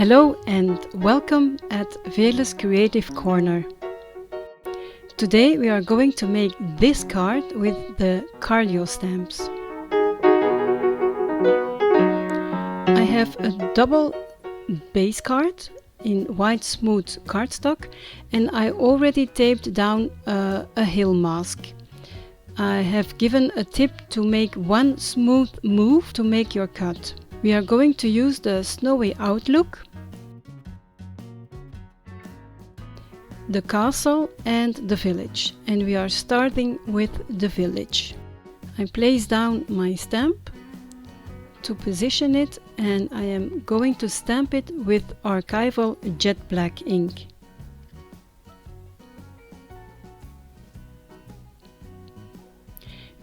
Hello and welcome at Veerle's Creative Corner. Today we are going to make this card with the cardio stamps. I have a double base card in white smooth cardstock and I already taped down a hill mask. I have given a tip to make one smooth move to make your cut. We are going to use the snowy outlook, the castle and the village, and we are starting with the village. I place down my stamp to position it and I am going to stamp it with archival jet black ink.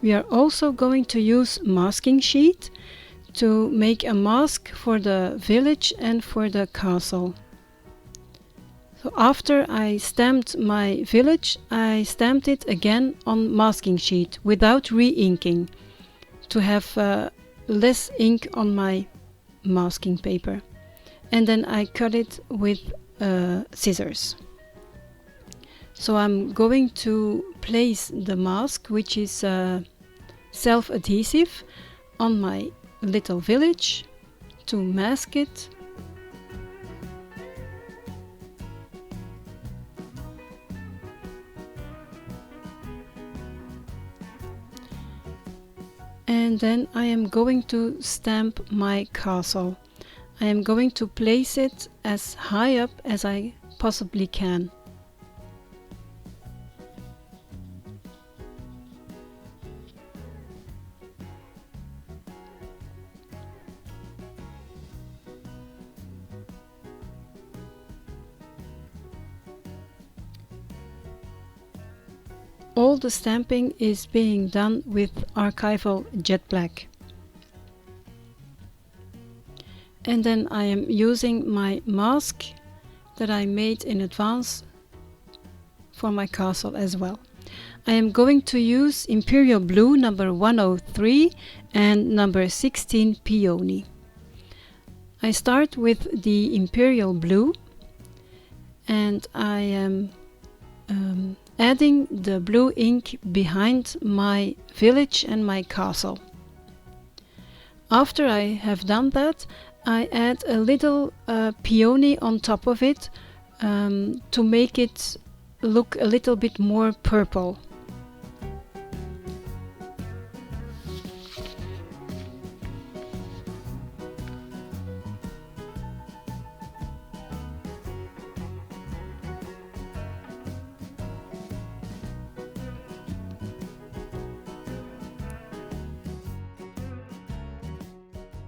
We are also going to use masking sheet to make a mask for the village and for the castle. So after I stamped my village, I stamped it again on masking sheet without re-inking to have less ink on my masking paper. And then I cut it with scissors. So I'm going to place the mask, which is self-adhesive, on my little village to mask it. And then I am going to stamp my castle. I am going to place it as high up as I possibly can. All the stamping is being done with archival jet black. And then I am using my mask that I made in advance for my castle as well. I am going to use Imperial Blue number 103 and number 16 Peony. I start with the Imperial Blue and I am adding the blue ink behind my village and my castle. After I have done that, I add a little peony on top of it to make it look a little bit more purple.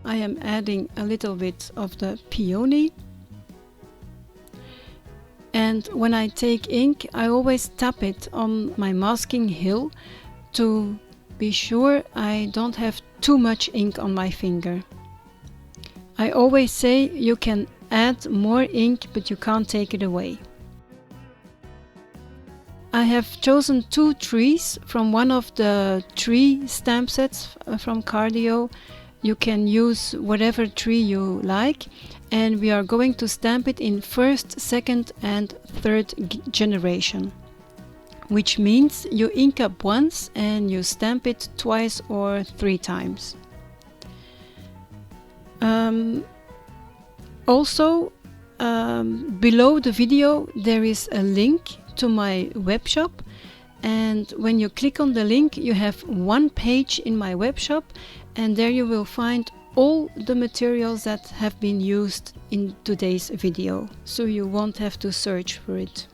I am adding a little bit of the peony, and when I take ink I always tap it on my masking hill to be sure I don't have too much ink on my finger. I always say you can add more ink but you can't take it away. I have chosen two trees from one of the tree stamp sets from Cardio. You can use whatever tree you like, and we are going to stamp it in first, second and third generation, which means you ink up once and you stamp it twice or 3 times. Also, below the video there is a link to my web shop, and when you click on the link you have one page in my web shop, and there you will find all the materials that have been used in today's video, so you won't have to search for it.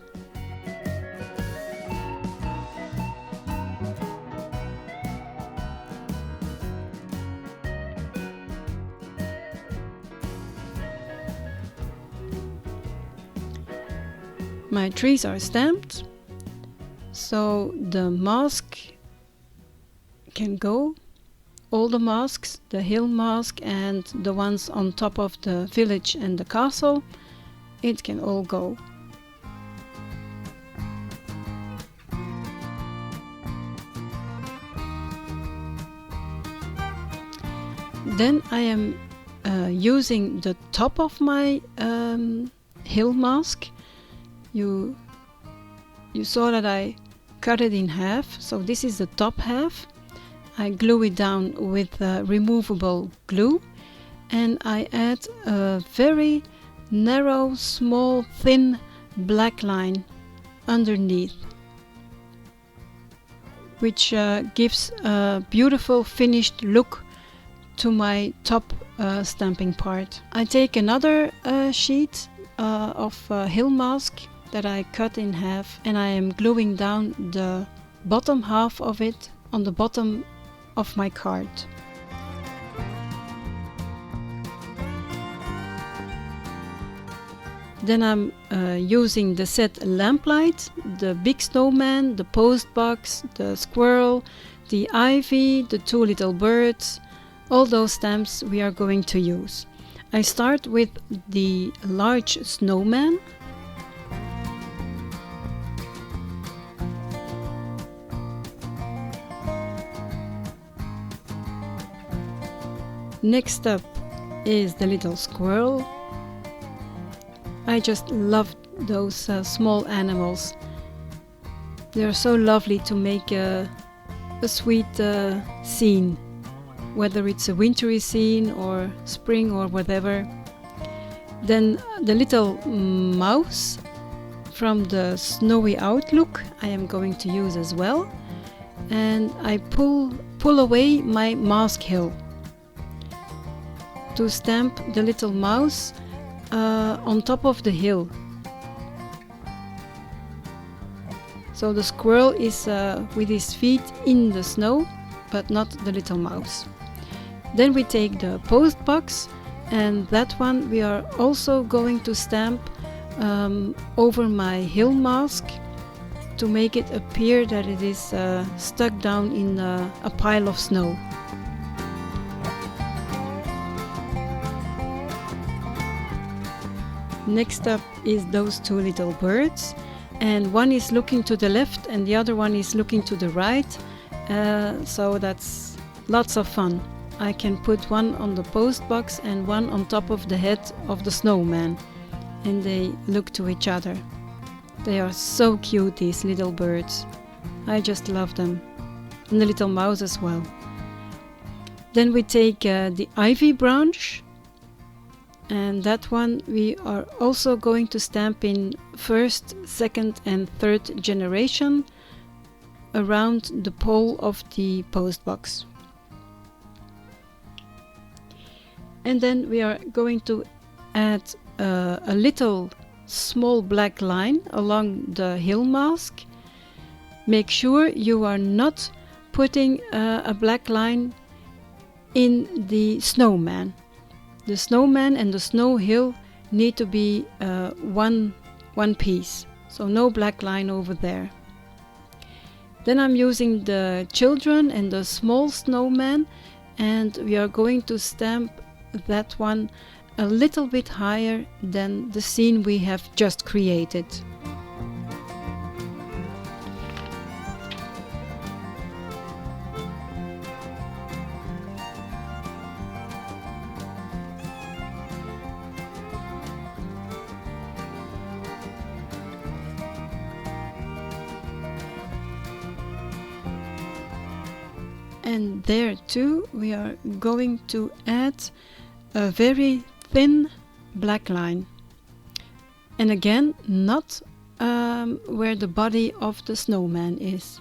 My trees are stamped, so the mask can go. All the masks, the hill mask and the ones on top of the village and the castle, it can all go. Then I am using the top of my hill mask. You saw that I cut it in half, so this is the top half. I glue it down with removable glue, and I add a very narrow, small, thin black line underneath, which gives a beautiful finished look to my top stamping part. I take another sheet of hill mask that I cut in half, and I am gluing down the bottom half of it on the bottom of my card. Then I'm using the set lamplight, the big snowman, the post box, the squirrel, the ivy, the two little birds, all those stamps we are going to use. I start with the large snowman. Next up is the little squirrel. I just love those small animals. They are so lovely to make a sweet scene, whether it's a wintry scene or spring or whatever. Then the little mouse from the snowy outlook I am going to use as well. And I pull away my mask hill to stamp the little mouse on top of the hill. So the squirrel is with his feet in the snow, but not the little mouse. Then we take the post box, and that one we are also going to stamp over my hill mask to make it appear that it is stuck down in a pile of snow. Next up is those two little birds, and one is looking to the left and the other one is looking to the right, so that's lots of fun. I can put one on the post box and one on top of the head of the snowman, and they look to each other. They are so cute, these little birds. I just love them, and the little mouse as well. Then we take the ivy branch, and that one we are also going to stamp in first, second and third generation around the pole of the post box. And then we are going to add a little small black line along the hill mask. Make sure you are not putting a black line in the snowman. The snowman and the snow hill need to be one piece, so no black line over there. Then I'm using the children and the small snowman, and we are going to stamp that one a little bit higher than the scene we have just created. And there too we are going to add a very thin black line, and again not where the body of the snowman is.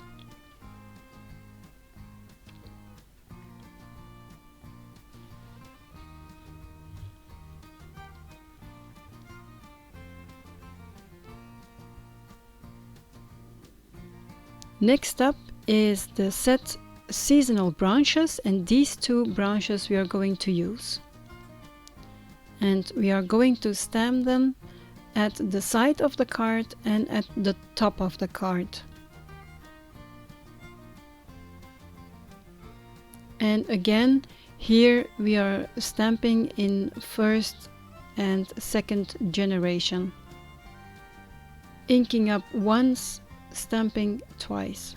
Next up is the set seasonal branches, and these two branches we are going to use. And we are going to stamp them at the side of the card and at the top of the card. And again, here we are stamping in first and second generation. Inking up once, stamping twice.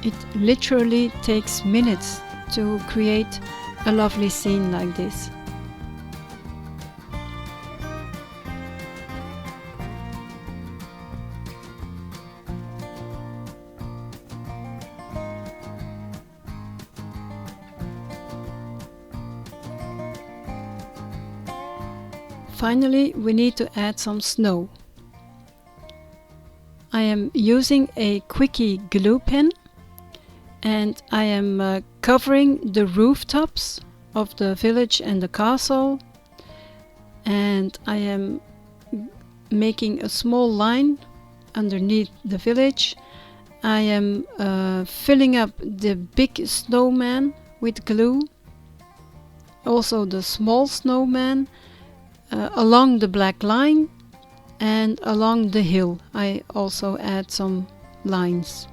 It literally takes minutes to create a lovely scene like this. Finally, we need to add some snow. I am using a quickie glue pen and I am covering the rooftops of the village and the castle, and I am making a small line underneath the village. I am filling up the big snowman with glue, also the small snowman, along the black line, and along the hill I also add some lines.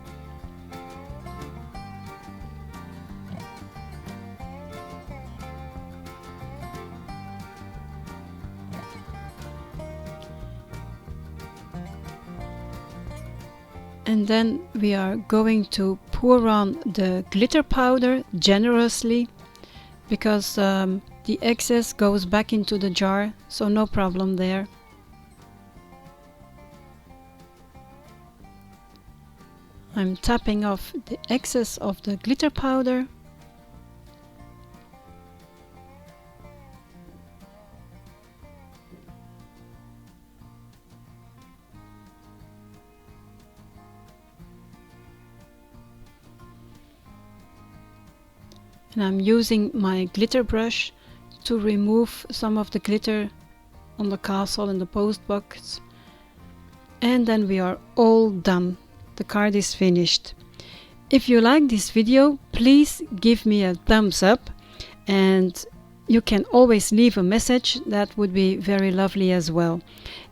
And then we are going to pour on the glitter powder generously, because the excess goes back into the jar, so no problem there. I'm tapping off the excess of the glitter powder. And I'm using my glitter brush to remove some of the glitter on the castle and the post box. And then we are all done. The card is finished. If you like this video, please give me a thumbs up, and you can always leave a message. That would be very lovely as well.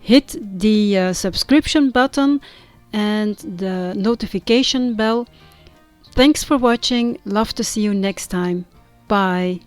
Hit the subscription button and the notification bell. Thanks for watching. Love to see you next time. Bye.